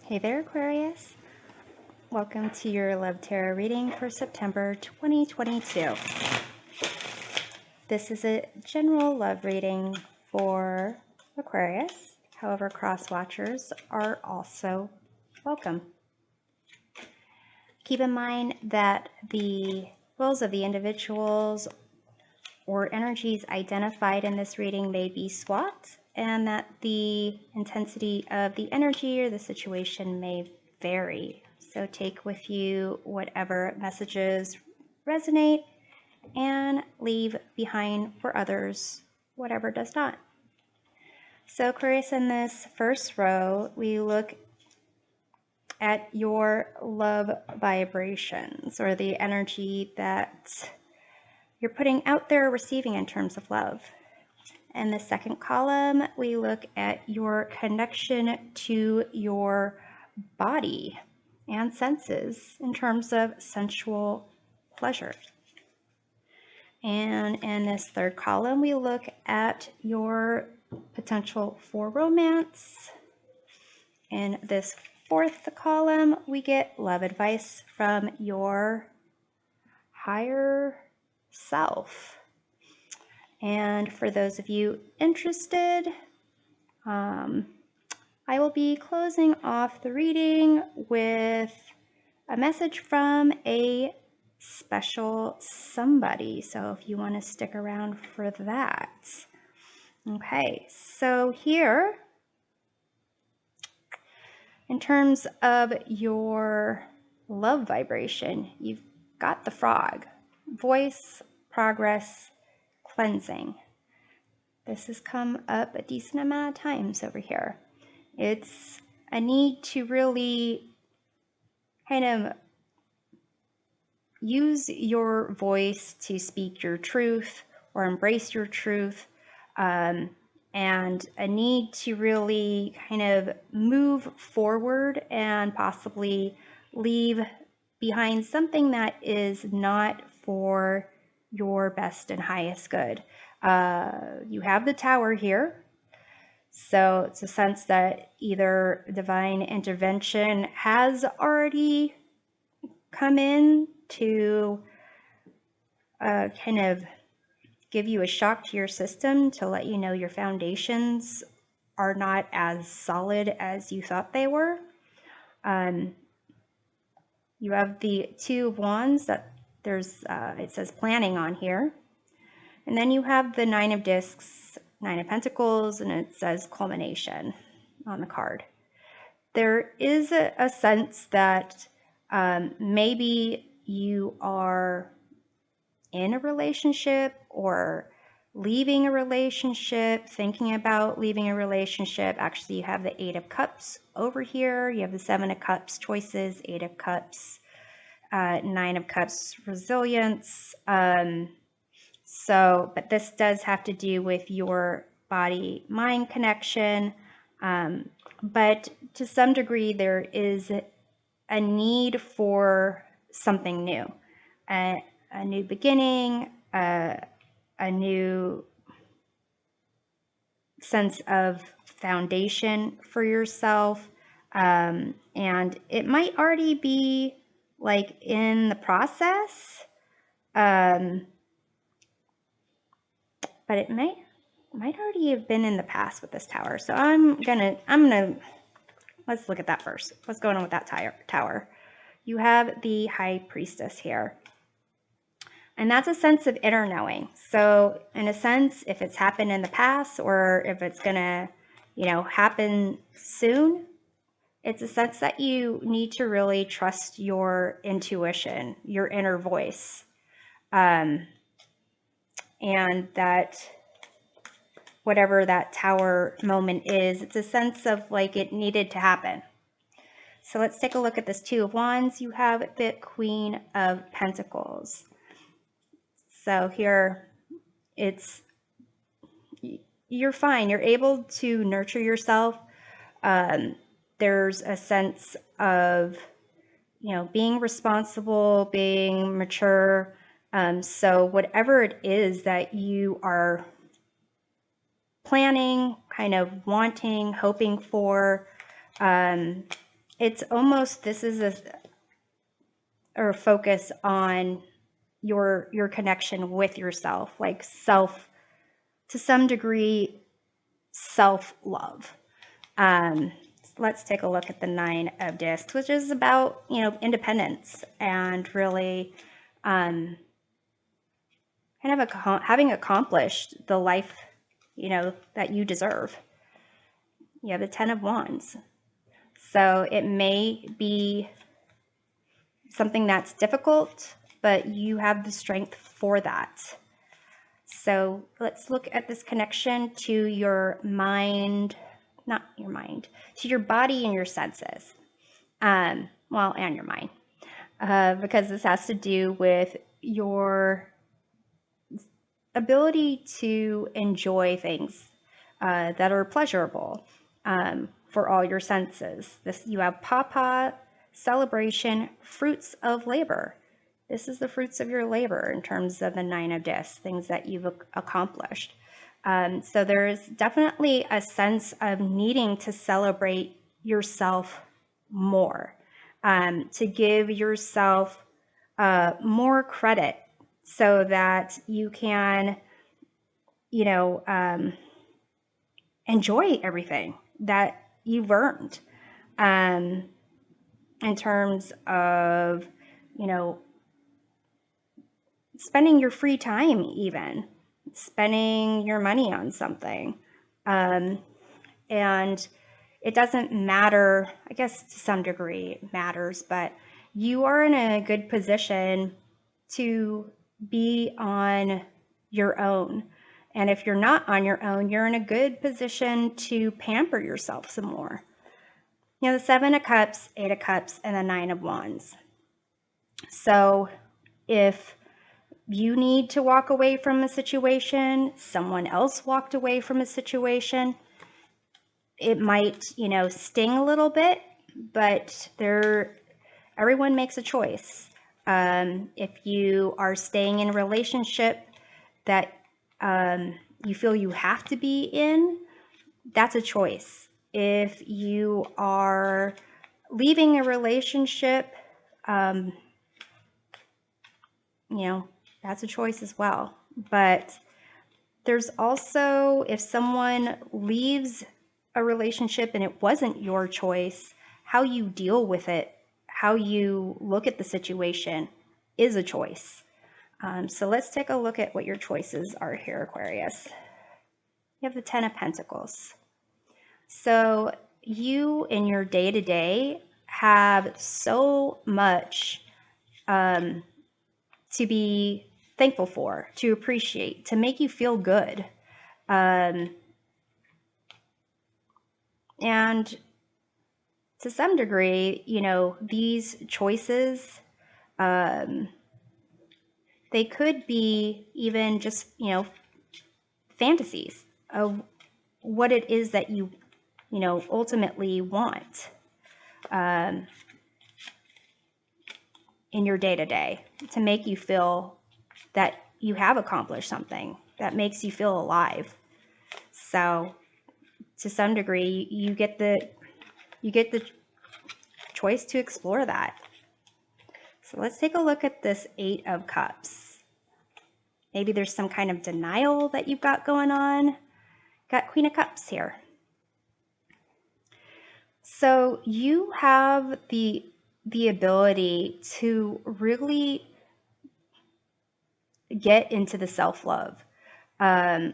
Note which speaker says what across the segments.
Speaker 1: Hey there, Aquarius. Welcome to your Love Tarot reading for September 2022. This is a general love reading for Aquarius. However, cross watchers are also welcome. Keep in mind that the wills of the individuals or energies identified in this reading may be swapped, and that the intensity of the energy or the situation may vary. So take with you whatever messages resonate and leave behind for others whatever does not. So Aquarius, in this first row, we look at your love vibrations, or the energy that you're putting out there, receiving in terms of love. In the second column, we look at your connection to your body and senses in terms of sensual pleasure. And in this third column, we look at your potential for romance. In this fourth column, we get love advice from your higher self. And for those of you interested, I will be closing off the reading with a message from a special somebody. So if you want to stick around for that. Okay, so here, in terms of your love vibration, you've got the frog. Voice, progress, cleansing. This has come up a decent amount of times over here. It's a need to really kind of use your voice to speak your truth or embrace your truth, and a need to really kind of move forward and possibly leave behind something that is not for your best and highest good. You have the Tower here. So it's a sense that either divine intervention has already come in to kind of give you a shock to your system to let you know your foundations are not as solid as you thought they were. You have the Two of Wands that there's, it says planning on here. And then you have the Nine of Discs, Nine of Pentacles, and it says culmination on the card. There is a sense that maybe you are in a relationship or leaving a relationship, thinking about leaving a relationship. Actually, you have the Eight of Cups over here. You have the Seven of Cups, choices, Eight of Cups, Nine of Cups, resilience. But this does have to do with your body-mind connection. But to some degree, there is a need for something new, a new beginning, a new sense of foundation for yourself. And it might already be like in the process, but it might already have been in the past with this Tower. So I'm gonna, let's look at that first. What's going on with that Tower? You have the High Priestess here. And that's a sense of inner knowing. So in a sense, if it's happened in the past or if it's gonna, happen soon, it's a sense that you need to really trust your intuition, your inner voice. And that whatever that Tower moment is, it's a sense of like it needed to happen. So let's take a look at this Two of Wands. You have the Queen of Pentacles. So here you're fine. You're able to nurture yourself. There's a sense of, being responsible, being mature. So whatever it is that you are planning, kind of wanting, hoping for, it's almost, this is a focus on your connection with yourself, like self, to some degree, self-love. Let's take a look at the Nine of Discs, which is about, independence and really kind of having accomplished the life, that you deserve. You have the Ten of Wands. So it may be something that's difficult, but you have the strength for that. So let's look at this connection to your mind, not your mind, to your body and your senses. Well, and your mind, because this has to do with your ability to enjoy things that are pleasurable for all your senses. You have Papa, celebration, fruits of labor. This is the fruits of your labor in terms of the Nine of Discs, things that you've accomplished. So there's definitely a sense of needing to celebrate yourself more, to give yourself more credit so that you can, enjoy everything that you've earned in terms of, spending your free time, even spending your money on something. And it doesn't matter, I guess to some degree it matters, but you are in a good position to be on your own. And if you're not on your own, you're in a good position to pamper yourself some more. The Seven of Cups, Eight of Cups, and the Nine of Wands. So if you need to walk away from a situation, someone else walked away from a situation, it might, sting a little bit, but everyone makes a choice. If you are staying in a relationship that you feel you have to be in, that's a choice. If you are leaving a relationship, that's a choice as well. But there's also, if someone leaves a relationship and it wasn't your choice, how you deal with it, how you look at the situation is a choice. So let's take a look at what your choices are here, Aquarius. You have the Ten of Pentacles. So you in your day-to-day have so much to be thankful for, to appreciate, to make you feel good. And to some degree, these choices, they could be even just, fantasies of what it is that you, ultimately want in your day-to-day to make you feel that you have accomplished something that makes you feel alive. So to some degree, you get the choice to explore that. So let's take a look at this Eight of Cups. Maybe there's some kind of denial that you've got going on. Got Queen of Cups here. So you have the ability to really get into the self-love. And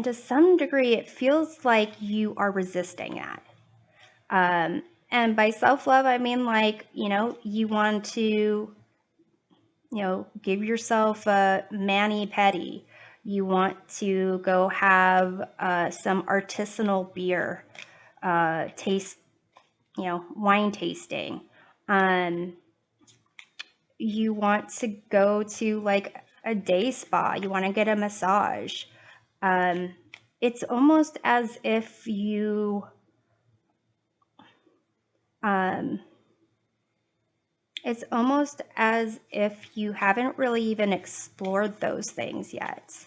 Speaker 1: to some degree, it feels like you are resisting that. And by self-love, I mean, like, you want to, give yourself a mani-pedi. You want to go have some artisanal beer, taste, wine tasting. You want to go to like a day spa. You want to get a massage. It's almost as if you haven't really even explored those things yet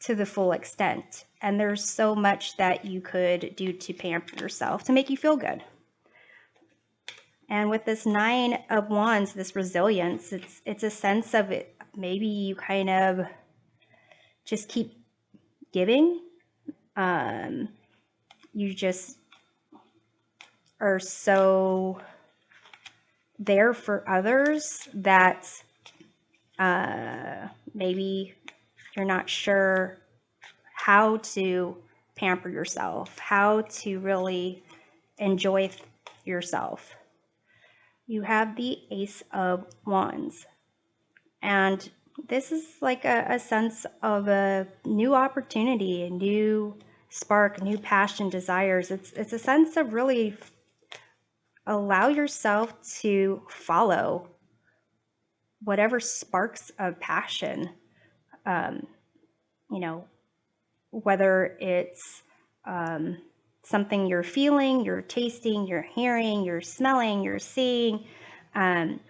Speaker 1: to the full extent. And there's so much that you could do to pamper yourself to make you feel good. And with this Nine of Wands, this resilience, it's a sense of it. Maybe you kind of just keep giving. You just are so there for others that maybe you're not sure how to pamper yourself, how to really enjoy yourself. You have the Ace of Wands. And this is like a sense of a new opportunity, a new spark, new passion, desires. It's a sense of really allow yourself to follow whatever sparks of passion, you know, whether it's something you're feeling, you're tasting, you're hearing, you're smelling, you're seeing,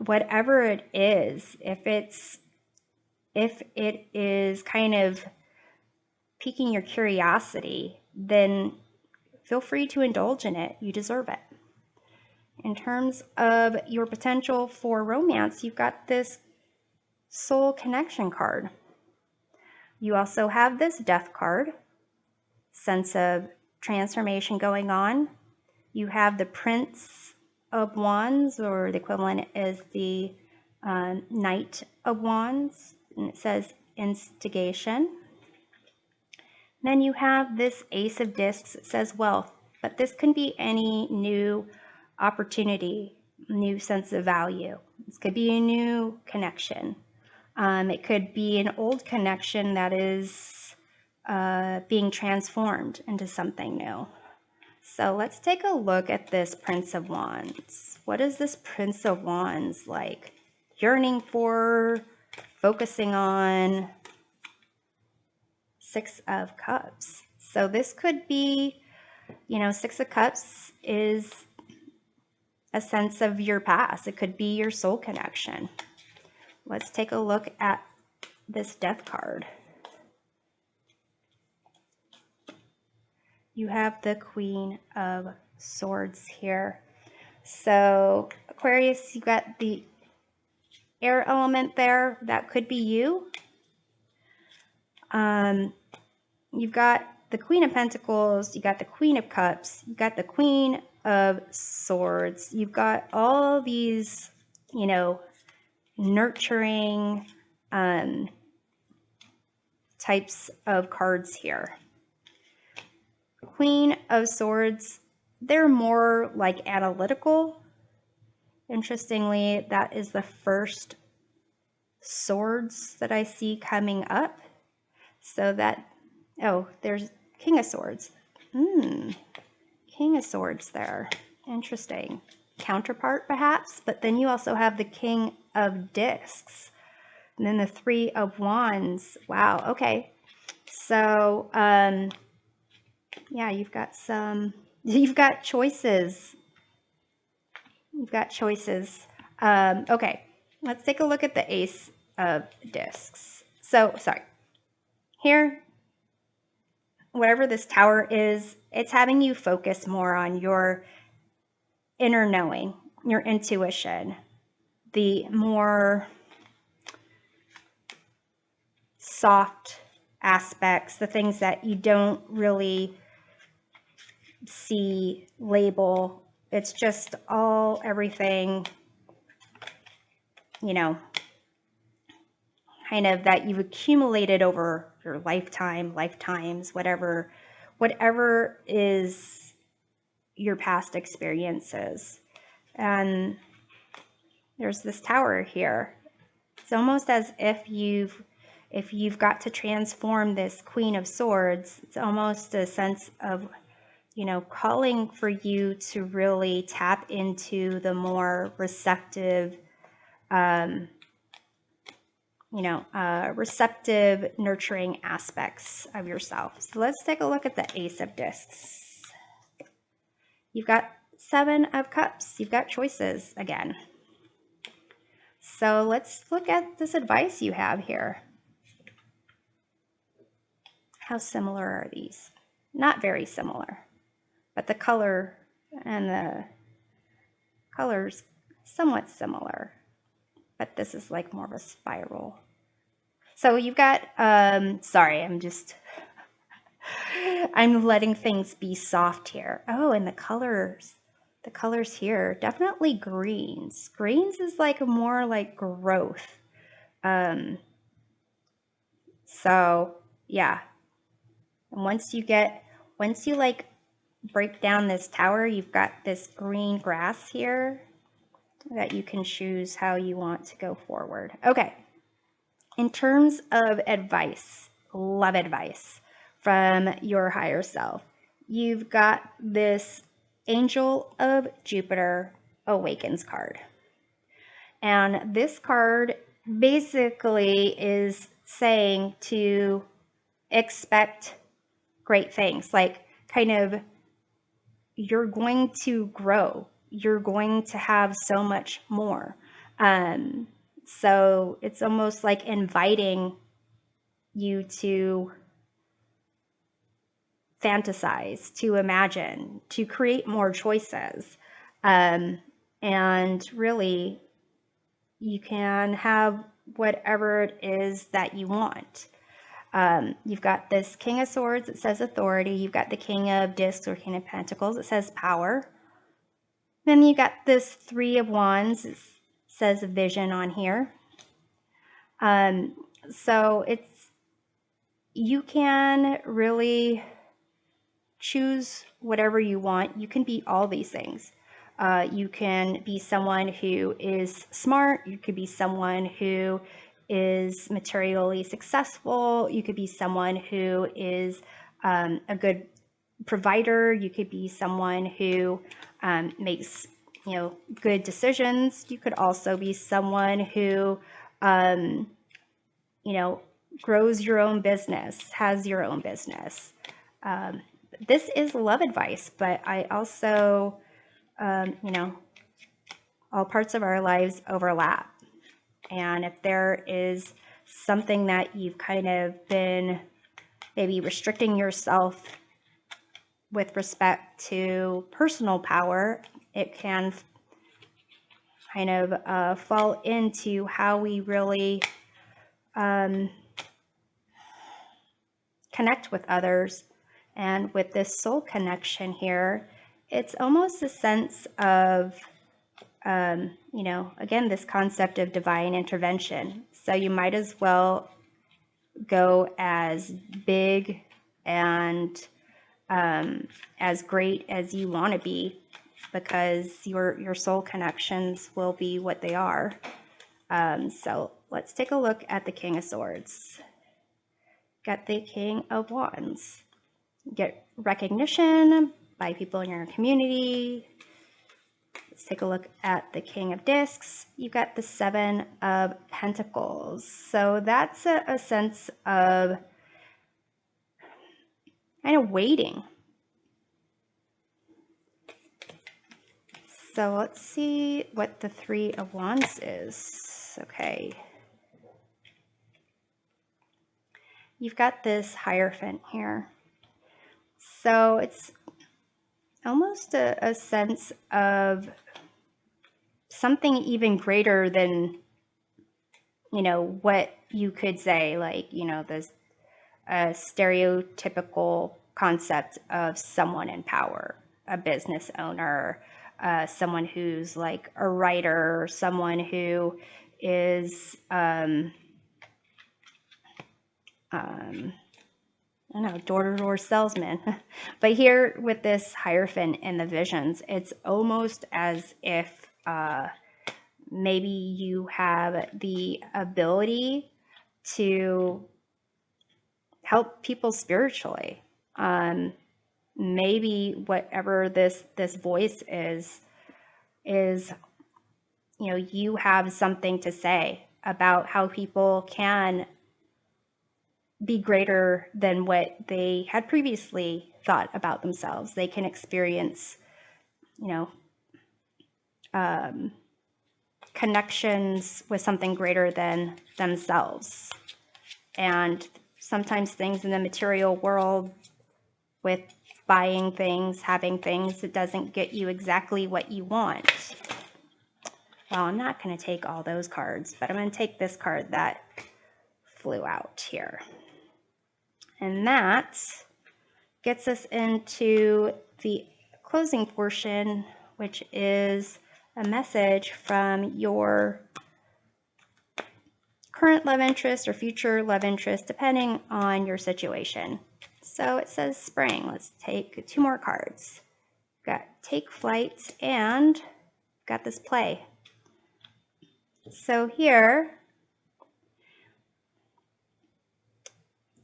Speaker 1: whatever it is, if it is kind of piquing your curiosity, then feel free to indulge in it. You deserve it. In terms of your potential for romance, you've got this soul connection card. You also have this death card, sense of transformation going on. You have the Prince of Wands, or the equivalent is the Knight of Wands, and it says instigation. Then you have this Ace of Discs, it says wealth, but this can be any new opportunity, new sense of value. This could be a new connection. It could be an old connection that is being transformed into something new. So let's take a look at this Prince of Wands. What is this Prince of Wands like? Yearning for, focusing on. Six of Cups. So this could be, you know, Six of Cups is a sense of your past. It could be your soul connection. Let's take a look at this Death card. You have the Queen of Swords here. So Aquarius, you got the air element there. That could be you. You've got the Queen of Pentacles, you got the Queen of Cups, you got the Queen of Swords. You've got all these, you know, nurturing types of cards here. Queen of Swords, they're more like analytical. Interestingly, that is the first swords that I see coming up. So that, oh, there's King of Swords. King of Swords there. Interesting. Counterpart, perhaps, but then you also have the King of Discs. And then the Three of Wands. Wow, okay. So, yeah, you've got choices. You've got choices. Okay, let's take a look at the Ace of Discs. So, sorry. Here, whatever this tower is, it's having you focus more on your inner knowing, your intuition, the more soft aspects, the things that you don't really see, label. It's just all, everything, you know, kind of that you've accumulated over your lifetimes, whatever is your past experiences. And there's this tower here. It's almost as if you've got to transform this Queen of Swords. It's almost a sense of, you know, calling for you to really tap into the more receptive, receptive, nurturing aspects of yourself. So let's take a look at the Ace of Discs. You've got Seven of Cups. You've got choices again. So let's look at this advice you have here. How similar are these? Not very similar, but the color and the colors somewhat similar, but this is like more of a spiral. So you've got, sorry, I'm letting things be soft here. Oh, and the colors here, definitely greens. Greens is like more like growth. So yeah, and once you like break down this tower, you've got this green grass here that you can choose how you want to go forward. Okay, in terms of advice, love advice from your higher self, you've got this Angel of Jupiter Awakens card. And this card basically is saying to expect great things, like kind of you're going to grow, you're going to have so much more. So it's almost like inviting you to fantasize, to imagine, to create more choices. And really, you can have whatever it is that you want. You've got this King of Swords, it says authority. You've got the King of Discs or King of Pentacles, it says power. Then you got this Three of Wands, it says vision on here. So you can really choose whatever you want. You can be all these things. You can be someone who is smart. You could be someone who is materially successful. You could be someone who is a good provider. You could be someone who makes good decisions. You could also be someone who grows your own business, has your own business. This is love advice, but I also, all parts of our lives overlap. And if there is something that you've kind of been maybe restricting yourself with respect to personal power, it can kind of fall into how we really connect with others. And with this soul connection here, it's almost a sense of, again, this concept of divine intervention. So you might as well go as big and as great as you want to be, because your soul connections will be what they are. So let's take a look at the King of Swords. Got the King of Wands. Get recognition by people in your community. Let's take a look at the King of Discs. You've got the Seven of Pentacles. So that's a sense of kind of waiting. So let's see what the Three of Wands is. Okay. You've got this Hierophant here. So it's almost a sense of something even greater than, what you could say, like, this stereotypical concept of someone in power, a business owner, someone who's like a writer, someone who is, door-to-door salesman. But here with this Hierophant in the visions, it's almost as if maybe you have the ability to help people spiritually. Maybe whatever this voice is, you have something to say about how people can be greater than what they had previously thought about themselves. They can experience, connections with something greater than themselves. And sometimes things in the material world, with buying things, having things, it doesn't get you exactly what you want. well, I'm not going to take all those cards, but I'm going to take this card that flew out here. And that gets us into the closing portion, which is a message from your current love interest or future love interest, depending on your situation. So it says spring. Let's take 2 more cards. Got take flight and got this play. So here,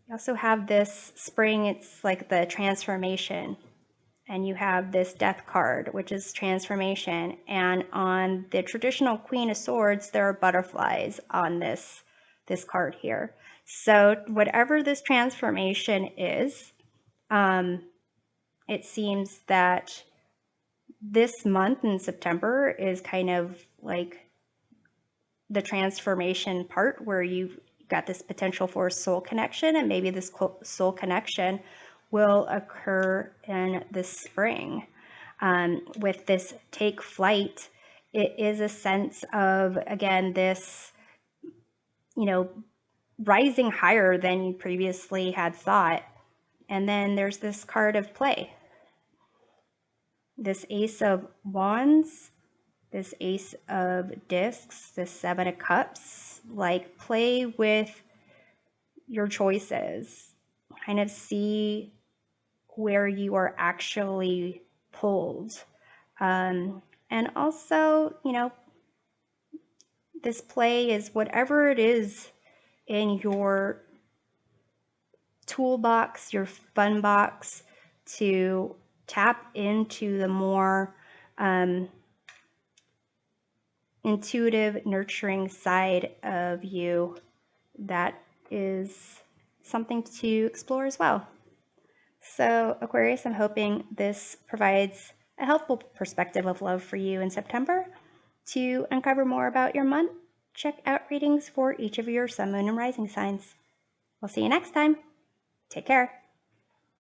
Speaker 1: you also have this spring. It's like the transformation. And you have this death card, which is transformation. And on the traditional Queen of Swords, there are butterflies on this card here. So whatever this transformation is, it seems that this month in September is kind of like the transformation part where you've got this potential for a soul connection, and maybe this soul connection will occur in the spring. With this take flight, it is a sense of, again, this, rising higher than you previously had thought. And then there's this card of play. This Ace of Wands, this Ace of Discs, this 7 of Cups, like play with your choices. Kind of see where you are actually pulled. And also, this play is whatever it is in your toolbox, your fun box, to tap into the more intuitive, nurturing side of you. That is something to explore as well. So Aquarius, I'm hoping this provides a helpful perspective of love for you in September. To uncover more about your month, check out readings for each of your sun, moon, and rising signs. We'll see you next time. Take care.